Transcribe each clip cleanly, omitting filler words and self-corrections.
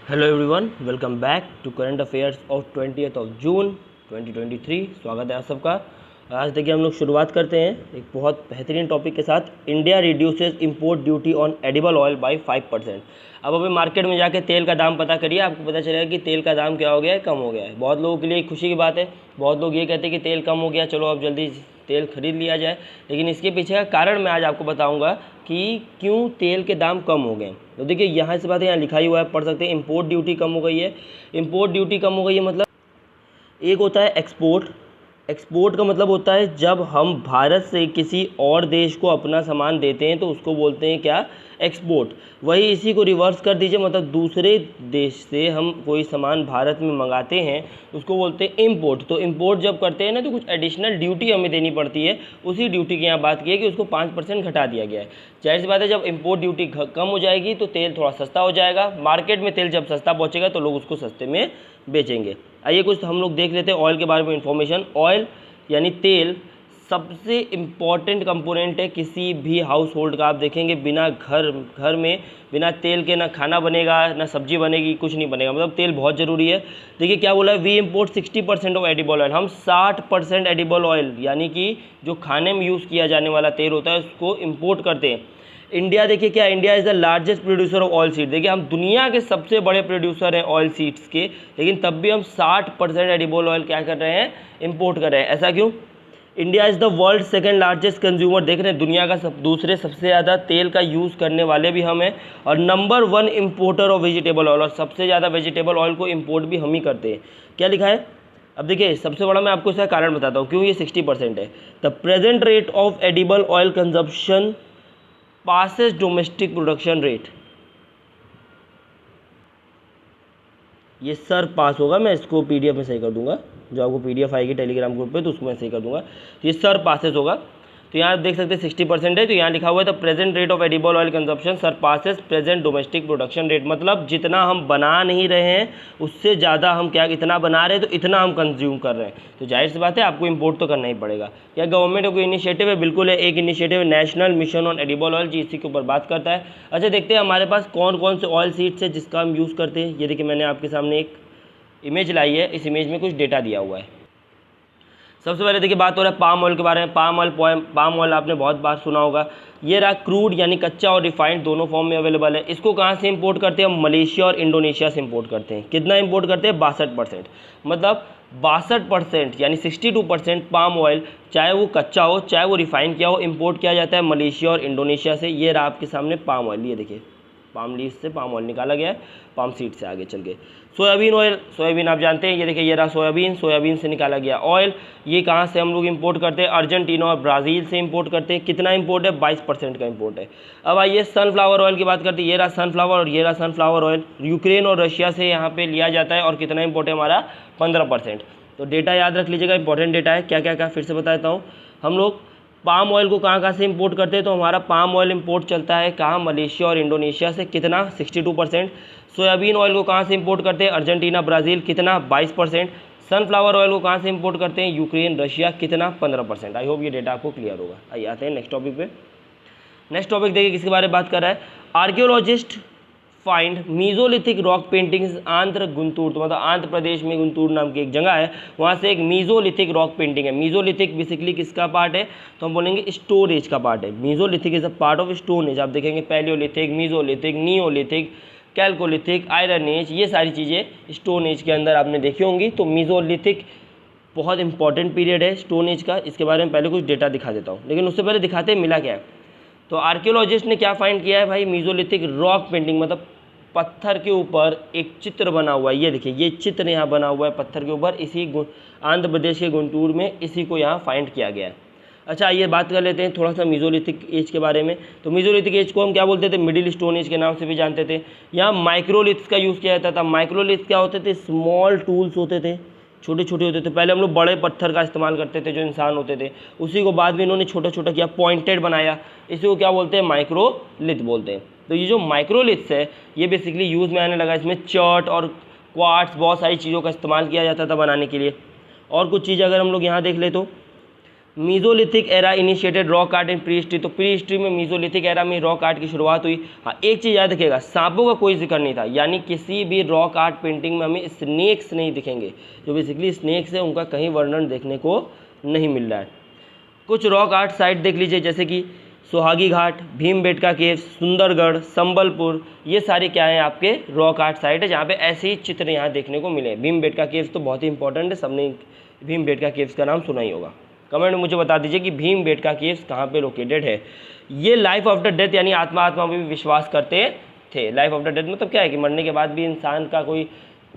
Hello everyone, welcome back to current affairs of 20th of June 2023। स्वागत है आप सबका। आज देखिए हम लोग शुरुआत करते हैं एक बहुत बेहतरीन टॉपिक के साथ। India reduces import duty on edible oil bye 5%। अब अभी मार्केट में जाके तेल का दाम पता करिए, आपको पता चलेगा कि तेल का दाम क्या हो गया है, कम हो गया है। बहुत लोगों के लिए खुशी की बात है, बहुत लोग ये कहते हैं कि तेल कम हो गया, चलो अब जल्दी तेल खरीद लिया जाए। लेकिन इसके पीछे का कारण मैं आज आपको बताऊंगा कि क्यों तेल के दाम कम हो गए। तो देखिए यहाँ से बात है, यहाँ लिखा ही हुआ है, पढ़ सकते हैं। इंपोर्ट ड्यूटी कम हो गई है। इंपोर्ट ड्यूटी कम हो गई है मतलब एक होता है एक्सपोर्ट। एक्सपोर्ट का मतलब होता है जब हम भारत से किसी और देश को अपना सामान देते हैं तो उसको बोलते हैं क्या, एक्सपोर्ट। वही इसी को रिवर्स कर दीजिए, मतलब दूसरे देश से हम कोई सामान भारत में मंगाते हैं उसको बोलते हैं इंपोर्ट। तो इंपोर्ट जब करते हैं ना तो कुछ एडिशनल ड्यूटी हमें देनी पड़ती है। उसी ड्यूटी की यहाँ बात की है कि उसको 5% घटा दिया गया है। जाहिर सी बात है, जब इंपोर्ट ड्यूटी कम हो जाएगी तो तेल थोड़ा सस्ता हो जाएगा। मार्केट में तेल जब सस्ता पहुँचेगा तो लोग उसको सस्ते में बेचेंगे। आइए कुछ हम लोग देख लेते हैं ऑयल के बारे में इन्फॉर्मेशन। ऑयल यानी तेल सबसे इम्पॉर्टेंट कंपोनेंट है किसी भी हाउस होल्ड का। आप देखेंगे बिना घर में बिना तेल के ना खाना बनेगा, ना सब्जी बनेगी, कुछ नहीं बनेगा। मतलब तेल बहुत ज़रूरी है। देखिए क्या बोला है, we import 60% of edible oil. हम 60% एडिबल ऑयल यानी कि जो खाने में यूज़ किया जाने वाला तेल होता है उसको इम्पोर्ट करते हैं। इंडिया देखिए क्या, India is the largest producer of oil seed. देखिए हम दुनिया के सबसे बड़े प्रोड्यूसर हैं ऑयल सीड्स के, लेकिन तब भी हम 60% एडिबल ऑयल क्या कर रहे हैं, इंपोर्ट कर रहे हैं। ऐसा क्यों? India is the world second largest consumer. देख रहे हैं दुनिया का दूसरे सबसे ज़्यादा तेल का यूज़ करने वाले भी हम हैं, और number 1 importer of vegetable oil. और सबसे ज़्यादा वेजिटेबल ऑयल को इम्पोर्ट भी हम ही करते हैं। क्या लिखा है? अब देखिए सबसे बड़ा मैं आपको इसका कारण बताता हूँ क्यों ये 60% है। The present rate of edible oil consumption passes domestic production rate. ये सर पास होगा, मैं इसको पीडीएफ में सही कर दूंगा। जो आपको पीडीएफ आएगी टेलीग्राम ग्रुप पे तो उसको मैं सही कर दूंगा। तो ये सर पासेस होगा। तो यहाँ देख सकते हैं 60% है, तो यहाँ लिखा हुआ है the present rate of edible oil consumption sir passes present domestic production rate. मतलब जितना हम बना नहीं रहे हैं उससे ज़्यादा हम क्या, इतना बना रहे हैं तो इतना हम कंज्यूम कर रहे हैं। तो जाहिर सी बात है आपको इंपोर्ट तो करना ही पड़ेगा। क्या गवर्नमेंट का कोई इनिशिएटिव है? बिल्कुल है, एक इनिशिएटिव है national mission on edible oil, जी इसी के ऊपर बात करता है। अच्छा देखते हैं हमारे पास कौन कौन से ऑयल सीड्स है जिसका हम यूज़ करते हैं। ये देखिए मैंने आपके सामने एक इमेज लाई है, इस इमेज में कुछ डेटा दिया हुआ है। सबसे पहले देखिए बात हो रहा है पाम ऑयल के बारे में। पाम ऑयल आपने बहुत बार सुना होगा। ये रहा क्रूड यानी कच्चा और रिफाइंड दोनों फॉर्म में अवेलेबल है। इसको कहाँ से इंपोर्ट करते हैं? हम मलेशिया और इंडोनेशिया से इंपोर्ट करते हैं। कितना इंपोर्ट करते हैं? 62%। मतलब 62% यानी 62% पाम ऑयल, चाहे वो कच्चा हो चाहे वो रिफाइन किया हो, इंपोर्ट किया जाता है मलेशिया और इंडोनेशिया से। ये रहा आपके सामने पाम ऑयल, ये देखिए पाम लीफ से पाम ऑयल निकाला गया है, पाम सीड से। आगे चल के सोयाबीन ऑयल, सोयाबीन आप जानते हैं, ये देखिए ये रहा सोयाबीन, सोयाबीन से निकाला गया ऑयल। ये कहाँ से हम लोग इंपोर्ट करते हैं? अर्जेंटीना और ब्राज़ील से इंपोर्ट करते हैं। कितना इंपोर्ट है? 22% का इंपोर्ट है। अब आइए सनफ्लावर ऑयल की बात करते हैं। ये रहा सनफ्लावर और ये रहा सनफ्लावर ऑयल। यूक्रेन और रशिया से यहाँ पे लिया जाता है। और कितना इंपोर्ट है हमारा? 15%। तो डेटा याद रख लीजिएगा, इंपॉर्टेंट डेटा है। क्या क्या क्या फिर से बता देता हूँ। हम लोग पाम ऑयल को कहाँ कहाँ से इंपोर्ट करते हैं? तो हमारा पाम ऑयल इंपोर्ट चलता है कहाँ? मलेशिया और इंडोनेशिया से। कितना? 62%। सोयाबीन ऑयल को कहाँ से इंपोर्ट करते हैं? Argentina Brazil. कितना? 22%। सनफ्लावर ऑयल को कहाँ से इंपोर्ट करते हैं? Ukraine Russia. कितना? 15%। आई होप ये डेटा आपको क्लियर होगा। आइए आते हैं नेक्स्ट टॉपिक पे। नेक्स्ट टॉपिक देखिए किसके बारे में बात कर रहा है। Archaeologist find mesolithic rock paintings Andhra Guntur. तो मतलब आंध्र प्रदेश में गुंटूर नाम की एक जगह है, वहाँ से एक मीजोलिथिक रॉक पेंटिंग है। मीजोलिथिक बेसिकली किसका पार्ट है? तो हम बोलेंगे स्टोन एज का पार्ट है। Mesolithic is a part of stone age. आप देखेंगे palaeolithic, mesolithic, neolithic, chalcolithic, iron age, ये सारी चीज़ें स्टोन एज के अंदर आपने देखी होंगी। तो मीजोलिथिक बहुत इंपॉर्टेंट पीरियड है स्टोन एज का। इसके बारे में पहले कुछ डेटा दिखा देता हूँ, लेकिन उससे पहले दिखाते हैं मिला क्या है। तो आर्कियोलॉजिस्ट ने क्या फाइंड किया है भाई? मीजोलिथिक रॉक पेंटिंग, मतलब पत्थर के ऊपर एक चित्र बना हुआ है। ये देखिए ये चित्र यहाँ बना हुआ है पत्थर के ऊपर, इसी आंध्र प्रदेश के गुंटूर में इसी को यहाँ फाइंड किया गया है। अच्छा ये बात कर लेते हैं थोड़ा सा मीजोलिथिक एज के बारे में। तो मीजोलिथिक एज को हम क्या बोलते थे? मिडिल स्टोन एज के नाम से भी जानते थे। यहाँ माइक्रोलिथ्स का यूज़ किया जाता था। माइक्रोलिथ्स क्या होते थे? स्मॉल टूल्स होते थे, छोटे छोटे होते थे। पहले हम लोग बड़े पत्थर का इस्तेमाल करते थे जो इंसान होते थे, उसी को बाद में इन्होंने छोटा छोटा किया, पॉइंटेड बनाया। इसी को क्या बोलते हैं? माइक्रोलिथ बोलते हैं। तो ये जो माइक्रोलिथ्स है ये बेसिकली यूज़ में आने लगा। इसमें चर्ट और क्वार्ट्स बहुत सारी चीज़ों का इस्तेमाल किया जाता था बनाने के लिए। और कुछ चीज़ अगर हम लोग यहाँ देख ले तो mesolithic era initiated rock art in pre history. तो प्री हिस्ट्री में मीजोलिथिक एरा में रॉक आर्ट की शुरुआत हुई। हाँ, एक चीज़ याद रखिएगा, सांपों का कोई जिक्र नहीं था, यानी किसी भी रॉक आर्ट पेंटिंग में हमें स्नेक्स नहीं दिखेंगे। जो बेसिकली स्नेक्स है उनका कहीं वर्णन देखने को नहीं मिल रहा है। कुछ रॉक आर्ट साइट देख लीजिए, जैसे कि सोहागी घाट, भीमबेटका केव्स, सुंदरगढ़, संबलपुर, ये सारे क्या हैं आपके रॉक आर्ट साइट है जहाँ पे ऐसे ही चित्र यहाँ देखने को मिले। भीमबेटका केव्स तो बहुत ही इंपॉर्टेंट है, सबने भीमबेटका केव्स का नाम सुना ही होगा। कमेंट में मुझे बता दीजिए कि भीमबेटका केव्स कहाँ पे लोकेटेड है। ये लाइफ आफ्टर डेथ यानी आत्मा में भी विश्वास करते थे। लाइफ आफ्टर डेथ मतलब क्या है कि मरने के बाद भी इंसान का कोई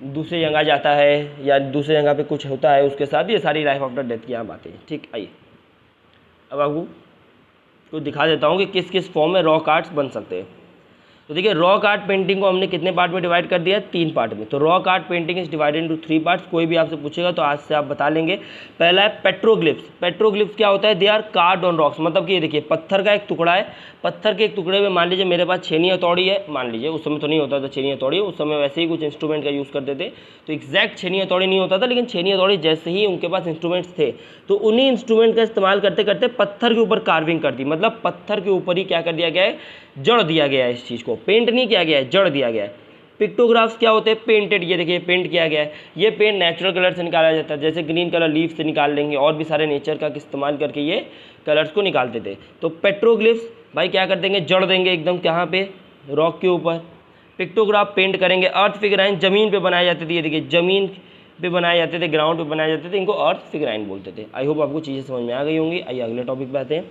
दूसरी जगह जाता है या दूसरी जगह पे कुछ होता है उसके साथ, ये सारी लाइफ आफ्टर डेथ की यहाँ बातें। ठीक, आइए अब आपको कुछ दिखा देता हूँ कि किस किस फॉर्म में रॉक आर्ट्स बन सकते हैं। तो देखिए, रॉक आर्ट पेंटिंग को हमने कितने पार्ट में डिवाइड कर दिया है? 3 पार्ट में। तो rock art painting is divided into 3 parts. कोई भी आपसे पूछेगा तो आज से आप बता लेंगे। पहला है पेट्रोग्लिफ्स। पेट्रोग्लिफ्स क्या होता है? They are carved on rocks, मतलब कि ये देखिए पत्थर का एक टुकड़ा है, पत्थर के एक टुकड़े में मान लीजिए मेरे पास छेनी हथौड़ी है, मान लीजिए उस समय तो नहीं होता था छेनी हथौड़ी, उस समय वैसे ही कुछ इंस्ट्रूमेंट का यूज़ करते थे, तो एग्जैक्ट छेनी हथौड़ी नहीं होता था, लेकिन छेनी हथौड़ी जैसे ही उनके पास इंस्ट्रूमेंट्स थे तो उन्हीं इंस्ट्रूमेंट का इस्तेमाल करते करते पत्थर के ऊपर कार्विंग कर दी, मतलब पत्थर के ऊपर ही क्या कर दिया गया है? जड़ दिया गया है। इस चीज़ को पेंट नहीं किया गया है, जड़ दिया गया है। पिक्टोग्राफ्स क्या होते हैं? पेंटेड। ये देखिए पेंट किया गया है। ये पेंट नेचुरल कलर से निकाला जाता है, जैसे ग्रीन कलर लीफ से निकाल लेंगे, और भी सारे नेचर का इस्तेमाल करके ये कलर्स को निकालते थे। तो पेट्रोग्लिफ्स भाई क्या कर देंगे? जड़ देंगे एकदम, कहाँ पे? रॉक के ऊपर। पिक्टोग्राफ पेंट करेंगे। अर्थ फिगराइन जमीन पे बनाए जाते थे, ये देखिए जमीन पे बनाए जाते थे, ग्राउंड पे बनाए जाते थे, इनको अर्थ फिगराइन बोलते थे। आई होप आपको चीज़ें समझ में आ गई होंगी। आइए अगले टॉपिक पे आते हैं।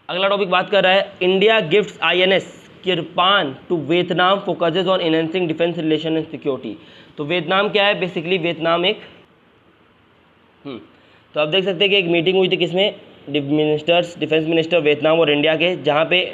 अगला टॉपिक बात कर रहा है India gifts INS Kirpan to Vietnam focuses on enhancing defence relation and security. तो वियतनाम क्या है? बेसिकली वियतनाम एक तो आप देख सकते हैं कि एक मीटिंग हुई थी किसमें? मिनिस्टर्स, डिफेंस मिनिस्टर वियतनाम और इंडिया के, जहाँ पे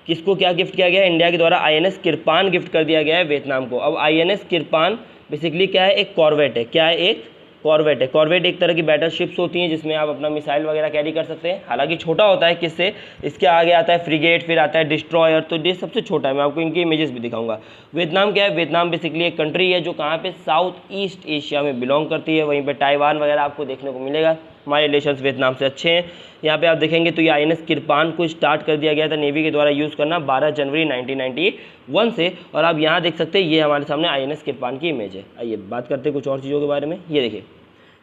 किसको क्या गिफ्ट किया गया है? इंडिया के द्वारा INS किरपान गिफ्ट कर दिया गया है वियतनाम को। अब INS किरपान बेसिकली क्या है? एक कॉर्वेट है। क्या है? एक कॉर्वेट है। कॉर्वेट एक तरह की बैटल शिप्स होती हैं जिसमें आप अपना मिसाइल वगैरह कैरी कर सकते हैं। हालांकि छोटा होता है किससे? इसके आगे आता है फ्रिगेट, फिर आता है डिस्ट्रॉयर, तो ये सबसे छोटा है। मैं आपको इनकी इमेजेस भी दिखाऊंगा। वियतनाम क्या है? वियतनाम बेसिकली एक कंट्री है जो कहाँ पे? साउथ ईस्ट एशिया में बिलोंग करती है। वहीं पर ताइवान वगैरह आपको देखने को मिलेगा। हमारे रिलेशंस वियतनाम से अच्छे हैं। यहाँ पे आप देखेंगे तो ये INS किरपान को स्टार्ट कर दिया गया था नेवी के द्वारा यूज़ करना 12 जनवरी 1991 से। और आप यहाँ देख सकते हैं ये हमारे सामने INS किरपान की इमेज है। आइए बात करते हैं कुछ और चीज़ों के बारे में। ये देखिए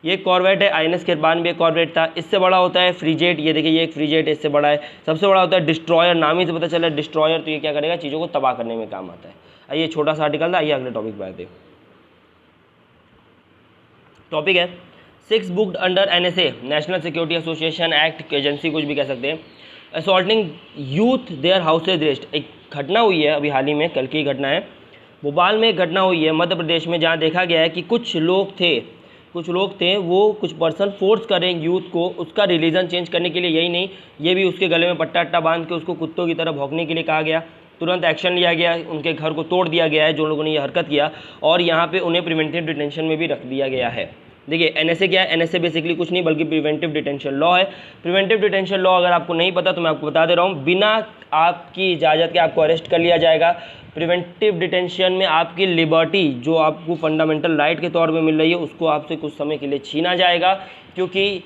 ये कॉर्वेट है, INS किरपान भी एक कॉर्वेट था। इससे बड़ा होता है फ्रीजेट। ये देखिए ये एक फ्रीजेट है, इससे बड़ा है। सबसे बड़ा होता है डिस्ट्रॉयर, नाम ही से पता चला है डिस्ट्रॉयर, तो ये क्या करेगा? चीज़ों को तबाह करने में काम आता है। आइए छोटा सा आर्टिकल था। आइए अगले टॉपिक पर आते हैं। टॉपिक है 6 booked under NSA national security association act agency, कुछ भी कह सकते हैं। Assaulting youth their houses rest. एक घटना हुई है अभी हाल ही में, कल की घटना है। भोपाल में एक घटना हुई है मध्य प्रदेश में, जहाँ देखा गया है कि कुछ लोग थे वो कुछ पर्सन फोर्स कर रहे हैं यूथ को उसका रिलीजन चेंज करने के लिए। यही नहीं, ये भी उसके गले में पट्टा अट्टा बांध के उसको कुत्तों की तरह भौंकने के लिए कहा गया। तुरंत एक्शन लिया गया, उनके घर को तोड़ दिया गया है जो लोगों ने ये हरकत किया, और यहाँ पे उन्हें प्रिवेंटिव डिटेंशन में भी रख दिया गया है। देखिए NSA क्या है? NSA बेसिकली कुछ नहीं बल्कि प्रिवेंटिव डिटेंशन लॉ है। प्रिवेंटिव डिटेंशन लॉ अगर आपको नहीं पता तो मैं आपको बता दे रहा हूँ, बिना आपकी इजाज़त के आपको अरेस्ट कर लिया जाएगा। प्रिवेंटिव डिटेंशन में आपकी लिबर्टी जो आपको फंडामेंटल राइट के तौर पे मिल रही है उसको आपसे कुछ समय के लिए छीना जाएगा, क्योंकि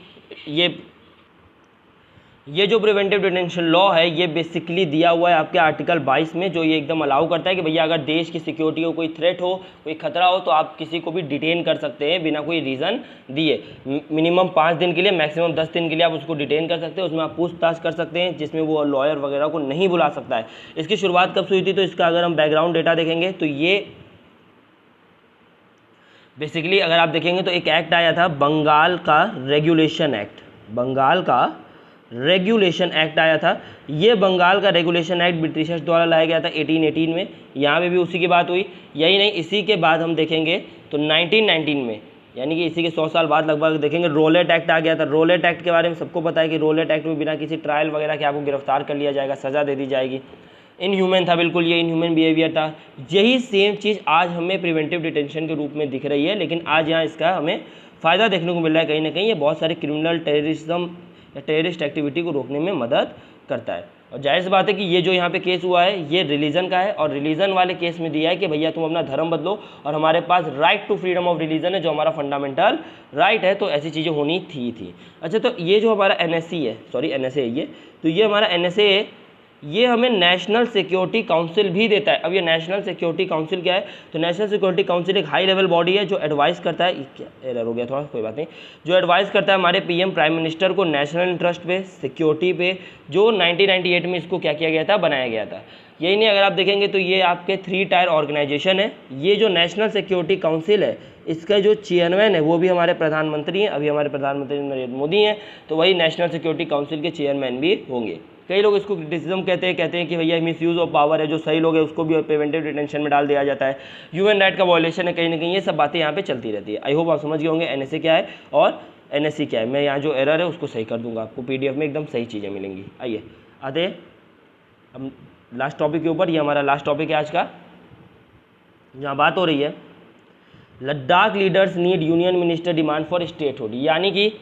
ये जो प्रिवेंटिव डिटेंशन लॉ है ये बेसिकली दिया हुआ है आपके आर्टिकल 22 में, जो ये एकदम अलाउ करता है कि भैया अगर देश की सिक्योरिटी को कोई थ्रेट हो, कोई खतरा हो, तो आप किसी को भी डिटेन कर सकते हैं बिना कोई रीज़न दिए। मिनिमम 5 दिन के लिए, मैक्सिमम 10 दिन के लिए आप उसको डिटेन कर सकते हैं। उसमें आप पूछताछ कर सकते हैं जिसमें वो लॉयर वगैरह को नहीं बुला सकता है। इसकी शुरुआत कब से हुई थी? तो इसका अगर हम बैकग्राउंड डेटा देखेंगे तो ये बेसिकली अगर आप देखेंगे तो एक एक्ट आया था, बंगाल का रेगुलेशन एक्ट। बंगाल का रेगुलेशन एक्ट आया था। ये बंगाल का रेगुलेशन एक्ट ब्रिटिशर्स द्वारा लाया गया था 1818 में। यहाँ पे भी उसी की बात हुई। यही नहीं, इसी के बाद हम देखेंगे तो 1919 में, यानी कि इसी के 100 साल बाद लगभग देखेंगे, रोलेट एक्ट आ गया था। रोलेट एक्ट के बारे में सबको पता है कि रोलेट एक्ट में बिना किसी ट्रायल वगैरह के आपको गिरफ्तार कर लिया जाएगा, सज़ा दे दी जाएगी। इनह्यूमन था, बिल्कुल ये इनह्यूमन बिहेवियर था। यही सेम चीज़ आज हमें प्रिवेंटिव डिटेंशन के रूप में दिख रही है, लेकिन आज यहाँ इसका हमें फ़ायदा देखने को मिल रहा है कहीं ना कहीं। ये बहुत सारे क्रिमिनल टेररिज्म या टेररिस्ट एक्टिविटी को रोकने में मदद करता है। और जाहिर सी बात है कि ये जो यहाँ पे केस हुआ है ये रिलीजन का है, और रिलीजन वाले केस में दिया है कि भैया तुम अपना धर्म बदलो और हमारे पास right to freedom of religion है जो हमारा फंडामेंटल राइट है, तो ऐसी चीज़ें होनी थी। अच्छा, तो ये जो हमारा NSC है, सॉरी NSA है ये, तो ये हमारा NSA है, ये हमें नेशनल सिक्योरिटी काउंसिल भी देता है। अब ये नेशनल सिक्योरिटी काउंसिल क्या है, तो नेशनल सिक्योरिटी काउंसिल एक हाई लेवल बॉडी है जो एडवाइस करता है, क्या एरर हो गया थोड़ा, कोई बात नहीं, जो एडवाइस करता है हमारे PM प्राइम मिनिस्टर को नेशनल इंटरेस्ट पे, सिक्योरिटी पे, जो 1998 में इसको क्या किया गया था, बनाया गया था। यही नहीं, अगर आप देखेंगे तो ये आपके 3 टायर ऑर्गेनाइजेशन है। ये जो नेशनल सिक्योरिटी काउंसिल है इसका जो चेयरमैन है वो भी हमारे प्रधानमंत्री हैं, अभी हमारे प्रधानमंत्री नरेंद्र मोदी हैं, तो वही नेशनल सिक्योरिटी काउंसिल के चेयरमैन भी होंगे। कई लोग इसको क्रिटिसिज्म कहते हैं कि भैया मिसयूज़ ऑफ पावर है, जो सही लोग है उसको भी प्रिवेंटिव डिटेंशन में डाल दिया जाता है, ह्यूमन राइट का वॉयलेशन है कहीं ना कहीं, ये सब बातें यहाँ पे चलती रहती है। आई होप आप समझ गए होंगे NSA क्या है और NSC क्या है। मैं यहाँ जो एरर है उसको सही कर दूंगा, आपको PDF में एकदम सही चीज़ें मिलेंगी। आइए आते हम लास्ट टॉपिक के ऊपर। ये हमारा लास्ट टॉपिक है आज का, जहाँ बात हो रही है Ladakh leaders need union minister demand for statehood. यानी कि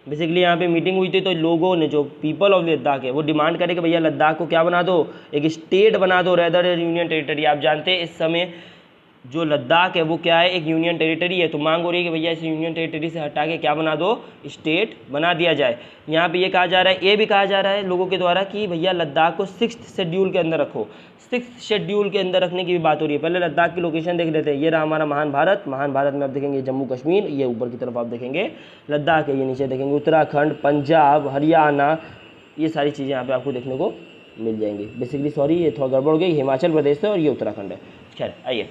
बेसिकली यहाँ पे मीटिंग हुई थी तो लोगों ने, जो पीपल ऑफ लद्दाख है, वो डिमांड करे कि भैया लद्दाख को क्या बना दो, एक स्टेट बना दो रेदर यूनियन टेरिटरी। आप जानते हैं इस समय जो लद्दाख है वो क्या है, एक यूनियन टेरिटरी है, तो मांग हो रही है कि भैया इस यूनियन टेरिटरी से हटा के क्या बना दो, स्टेट बना दिया जाए। यहाँ पे ये कहा जा रहा है, ये भी कहा जा रहा है लोगों के द्वारा कि भैया लद्दाख को 6th शेड्यूल के अंदर रखो। 6th शेड्यूल के अंदर रखने की भी बात हो रही है। पहले लद्दाख की लोकेशन देख लेते हैं। ये रहा हमारा महान भारत, महान भारत में आप देखेंगे जम्मू कश्मीर, ये ऊपर की तरफ आप देखेंगे लद्दाख है, ये नीचे देखेंगे उत्तराखंड, पंजाब, हरियाणा, ये सारी चीज़ें यहाँ पे आपको देखने को मिल जाएंगी। बेसिकली सॉरी ये थोड़ा गड़बड़ हो गई, हिमाचल प्रदेश है और ये उत्तराखंड है। खैर आइए,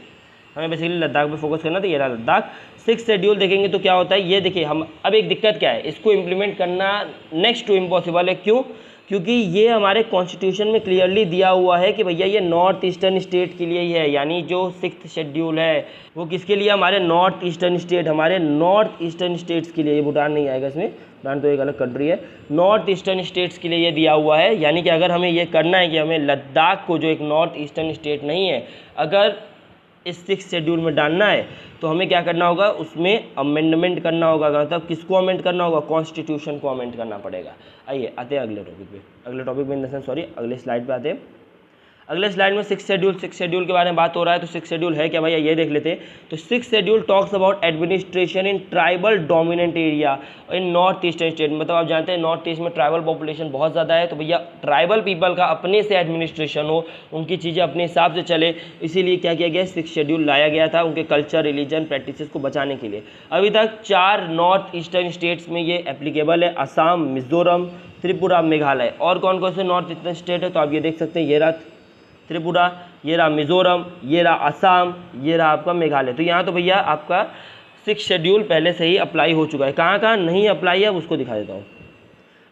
हमें बेसिकली लद्दाख पे फोकस करना, तो ये रहा लद्दाख। 6th शेड्यूल देखेंगे तो क्या होता है, ये देखिए हम अब एक दिक्कत क्या है, इसको इम्प्लीमेंट करना नेक्स्ट टू इम्पॉसिबल है। क्यों? क्योंकि ये हमारे कॉन्स्टिट्यूशन में क्लियरली दिया हुआ है कि भैया ये नॉर्थ ईस्टर्न स्टेट के लिए ही है। यानी जो 6th शेड्यूल है वो किसके लिए, हमारे नॉर्थ ईस्टर्न स्टेट, हमारे नॉर्थ ईस्टर्न स्टेट्स के लिए। ये भूटान नहीं आएगा इसमें, भूटान तो एक अलग कंट्री है। नॉर्थ ईस्टर्न स्टेट्स के लिए ये दिया हुआ है। यानी कि अगर हमें ये करना है कि हमें लद्दाख को, जो एक नॉर्थ ईस्टर्न स्टेट नहीं है, अगर इस 6th शेड्यूल में डालना है तो हमें क्या करना होगा, उसमें अमेंडमेंट करना होगा। मतलब किसको अमेंड करना होगा, कॉन्स्टिट्यूशन को अमेंड करना पड़ेगा। आइए आते हैं अगले टॉपिक पे, अगले टॉपिक में इन द सेंस सॉरी अगले स्लाइड पे आते हैं। अगले स्लाइड में 6th शेड्यूल के बारे में बात हो रहा है। तो 6th शेड्यूल है क्या भैया, ये देख लेते हैं। तो 6th schedule talks about administration in tribal dominant area in north eastern state. मतलब आप जानते हैं नॉर्थ ईस्ट में ट्राइबल पॉपुलेशन बहुत ज़्यादा है, तो भैया ट्राइबल पीपल का अपने से एडमिनिस्ट्रेशन हो, उनकी चीज़ें अपने हिसाब से चले, इसीलिए क्या किया गया, 6th शेड्यूल लाया गया था उनके कल्चर, रिलीजन, प्रैक्टिसेस को बचाने के लिए। अभी तक 4 नॉर्थ ईस्टर्न स्टेट्स में ये एप्लीकेबल है, असम, मिजोरम, त्रिपुरा, मेघालय। और कौन कौन से नॉर्थ ईस्टर्न स्टेट है, तो आप ये देख सकते हैं, ये रहा त्रिपुरा, ये रहा मिजोरम, ये रहा असम, ये रहा आपका मेघालय। तो यहाँ तो भैया आपका 6th शेड्यूल पहले से ही अप्लाई हो चुका है। कहाँ कहाँ नहीं अप्लाई है उसको दिखा देता हूँ।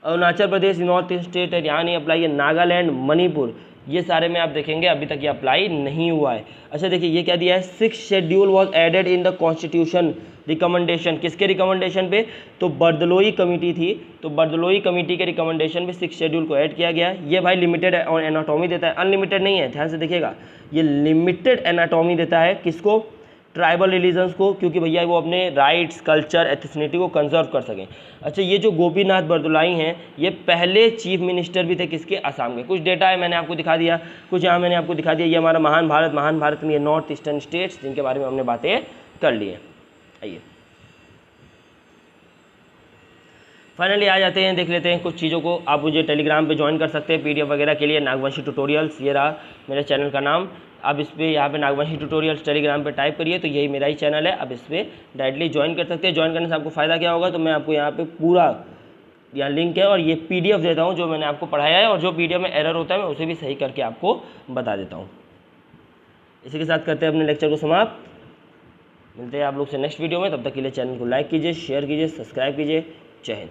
Arunachal Pradesh north east state है, यहाँ नहीं अप्लाई है। नागालैंड, मणिपुर, ये सारे में आप देखेंगे अभी तक ये अप्लाई नहीं हुआ है। अच्छा देखिए ये क्या दिया है, 6th schedule was added in the constitution recommendation. किसके रिकमेंडेशन पे, तो बर्दलोई कमेटी थी, तो बर्दलोई कमेटी के रिकमेंडेशन पे 6th शेड्यूल को ऐड किया गया। ये भाई लिमिटेड एनाटॉमी देता है, अनलिमिटेड नहीं है, ध्यान से देखिएगा, ये लिमिटेड एनाटॉमी देता है। किसको, ट्राइबल रिलीजन्स को, क्योंकि भैया वो अपने राइट्स, कल्चर, एथिनिटी को कंजर्व कर सकें। अच्छा ये जो गोपीनाथ बरदोलाई हैं ये पहले चीफ मिनिस्टर भी थे किसके, असम के। कुछ डेटा है मैंने आपको दिखा दिया, कुछ यहाँ मैंने आपको दिखा दिया। ये हमारा महान भारत में ये नॉर्थ ईस्टर्न स्टेट्स जिनके बारे में हमने बातें कर ली हैं। आइए फाइनली आ जाते हैं, देख लेते हैं कुछ चीज़ों को। आप मुझे टेलीग्राम पे ज्वाइन कर सकते हैं PDF वगैरह के लिए, नागवंशी ट्यूटोरियल्स, ये रहा मेरे चैनल का नाम। आप इस पर यहाँ पे नागवंशी ट्यूटोरियल्स टेलीग्राम पे टाइप करिए तो यही मेरा ही चैनल है, आप इस पर डायरेक्टली ज्वाइन कर सकते हैं। ज्वाइन करने से आपको फ़ायदा क्या होगा, तो मैं आपको यहाँ पे पूरा यहाँ लिंक है और ये PDF देता हूँ जो मैंने आपको पढ़ाया है, और जो PDF में एरर होता है मैं उसे भी सही करके आपको बता देता हूँ। इसी के साथ करते हैं अपने लेक्चर को समाप्त। मिलते हैं आप लोग से नेक्स्ट वीडियो में, तब तक के लिए चैनल को लाइक कीजिए, शेयर कीजिए, सब्सक्राइब कीजिए। जय हिंद।